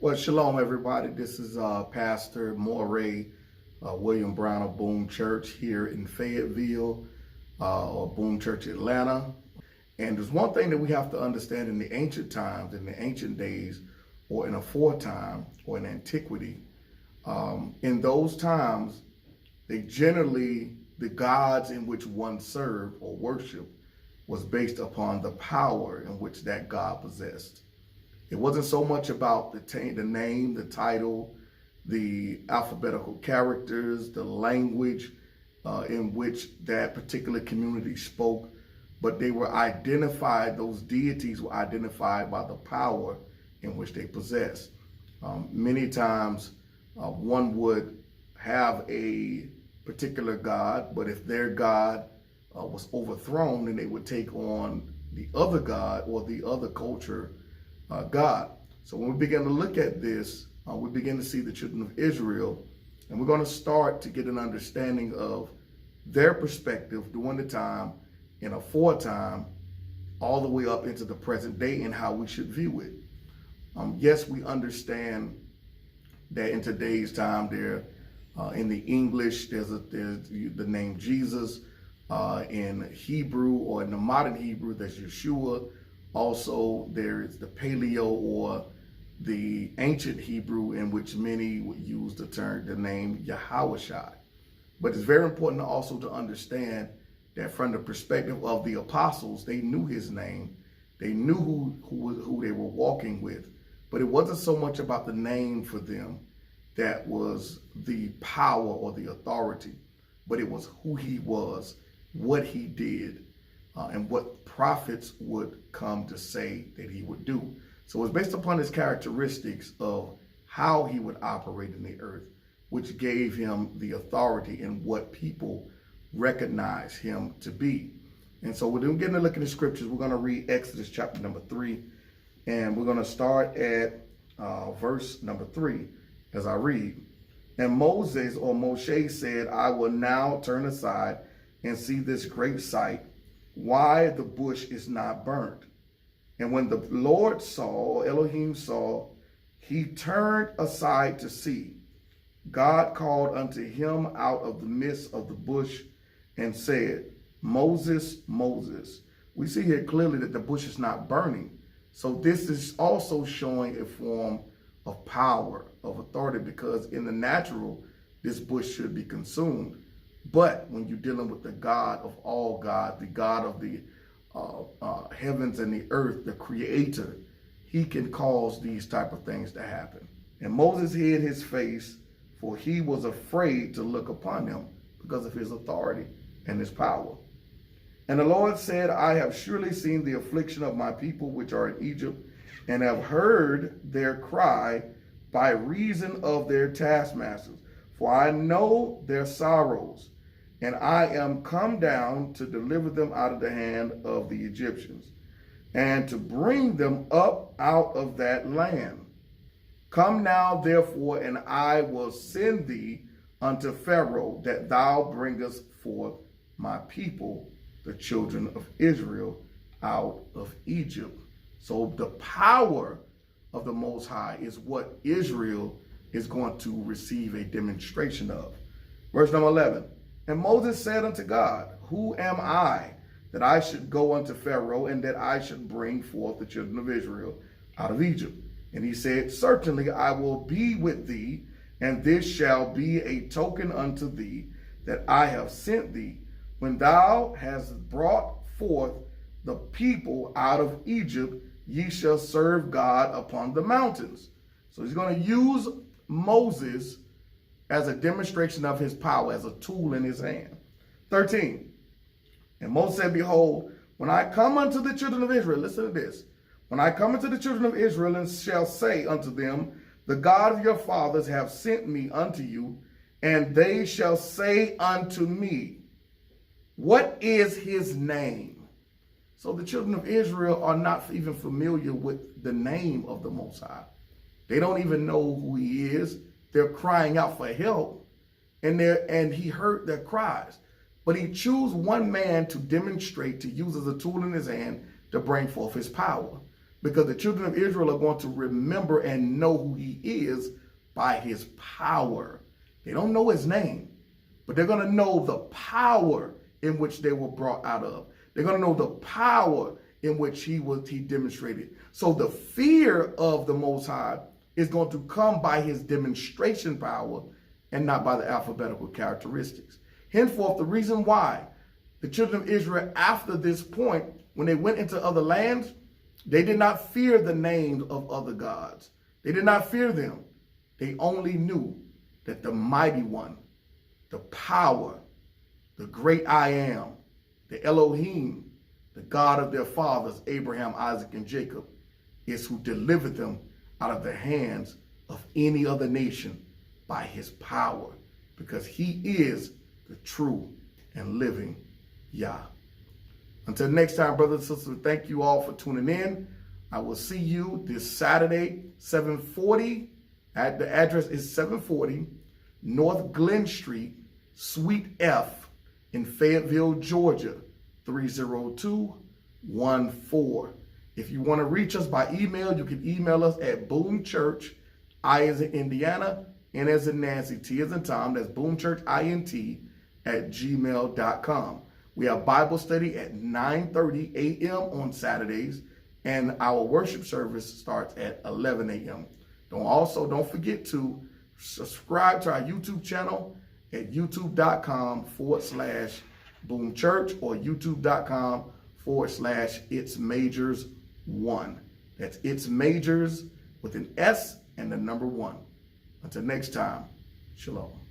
Well, shalom, everybody. This is Pastor Moreh, William Brown of Boom Church here in Fayetteville, or Boom Church, Atlanta. And there's one thing that we have to understand in the ancient times, in the ancient days, or in a foretime, or in antiquity. In those times, the gods in which one served or worshiped was based upon the power in which that God possessed. It wasn't so much about the name, the title, the alphabetical characters, the language in which that particular community spoke, but they were identified, those deities were identified by the power in which they possessed. Many times one would have a particular god, but if their god was overthrown, then they would take on the other god or the other culture God. So when we begin to look at this, we begin to see the children of Israel, and we're going to start to get an understanding of their perspective during the time, in a foretime, all the way up into the present day, and how we should view it. Yes, we understand that in today's time, there, in the English, there's the name Jesus. In Hebrew, or in the modern Hebrew, there's Yeshua. Also, there is the Paleo, or the ancient Hebrew, in which many would use the name Yahushua. But it's very important also to understand that from the perspective of the apostles, they knew his name. They knew who they were walking with. But it wasn't so much about the name for them that was the power or the authority, but it was who he was, what he did, and what prophets would come to say that he would do. So it's based upon his characteristics of how he would operate in the earth, which gave him the authority and what people recognize him to be. And so we're getting to look at the scriptures. We're going to read Exodus chapter number 3, and we're going to start at verse number 3 as I read. And Moses, or Moshe, said, I will now turn aside and see this great sight, why the bush is not burnt. And when the Lord saw, or Elohim saw, he turned aside to see. God called unto him out of the midst of the bush and said, Moses, Moses. We see here clearly that the bush is not burning. So this is also showing a form of power, of authority, because in the natural, this bush should be consumed. But when you're dealing with the God of all gods, the God of the heavens and the earth, the creator, he can cause these type of things to happen. And Moses hid his face, for he was afraid to look upon him because of his authority and his power. And the Lord said, I have surely seen the affliction of my people which are in Egypt, and have heard their cry by reason of their taskmasters. For I know their sorrows, and I am come down to deliver them out of the hand of the Egyptians, and to bring them up out of that land. Come now, therefore, and I will send thee unto Pharaoh, that thou bringest forth my people, the children of Israel, out of Egypt. So the power of the Most High is what Israel is going to receive a demonstration of. Verse number 11. And Moses said unto God, who am I that I should go unto Pharaoh, and that I should bring forth the children of Israel out of Egypt? And he said, certainly I will be with thee, and this shall be a token unto thee that I have sent thee. When thou hast brought forth the people out of Egypt, ye shall serve God upon the mountains. So he's going to use Moses as a demonstration of his power, as a tool in his hand. 13. And Moses said, behold, when I come unto the children of Israel, listen to this. When I come unto the children of Israel, and shall say unto them, the God of your fathers have sent me unto you, and they shall say unto me, what is his name? So the children of Israel are not even familiar with the name of the Most High. They don't even know who he is. They're crying out for help, and he heard their cries. But he chose one man to demonstrate, to use as a tool in his hand to bring forth his power. because the children of Israel are going to remember and know who he is by his power. They don't know his name, but they're going to know the power in which they were brought out of. They're going to know the power in which he demonstrated. So the fear of the Most High is going to come by his demonstration power and not by the alphabetical characteristics. Henceforth, the reason why the children of Israel, after this point, when they went into other lands, they did not fear the names of other gods. They did not fear them. They only knew that the mighty one, the power, the great I am, the Elohim, the God of their fathers, Abraham, Isaac, and Jacob, is who delivered them out of the hands of any other nation by his power, because he is the true and living Yah. Until next time, brothers and sisters, thank you all for tuning in. I will see you this Saturday, 740. The address is 740 North Glynn Street, Suite F in Fayetteville, Georgia, 30214. If you want to reach us by email, you can email us at BOOMCHURCH, I as in Indiana, N as in Nancy, T as in Tom, that's BOOMCHURCHINT @gmail.com. We have Bible study at 9:30 a.m. on Saturdays, and our worship service starts at 11 a.m. Don't forget to subscribe to our YouTube channel at youtube.com/BOOMCHURCH or youtube.com/itsmajors1. That's It's Majors with an S and the number 1. Until next time, shalom.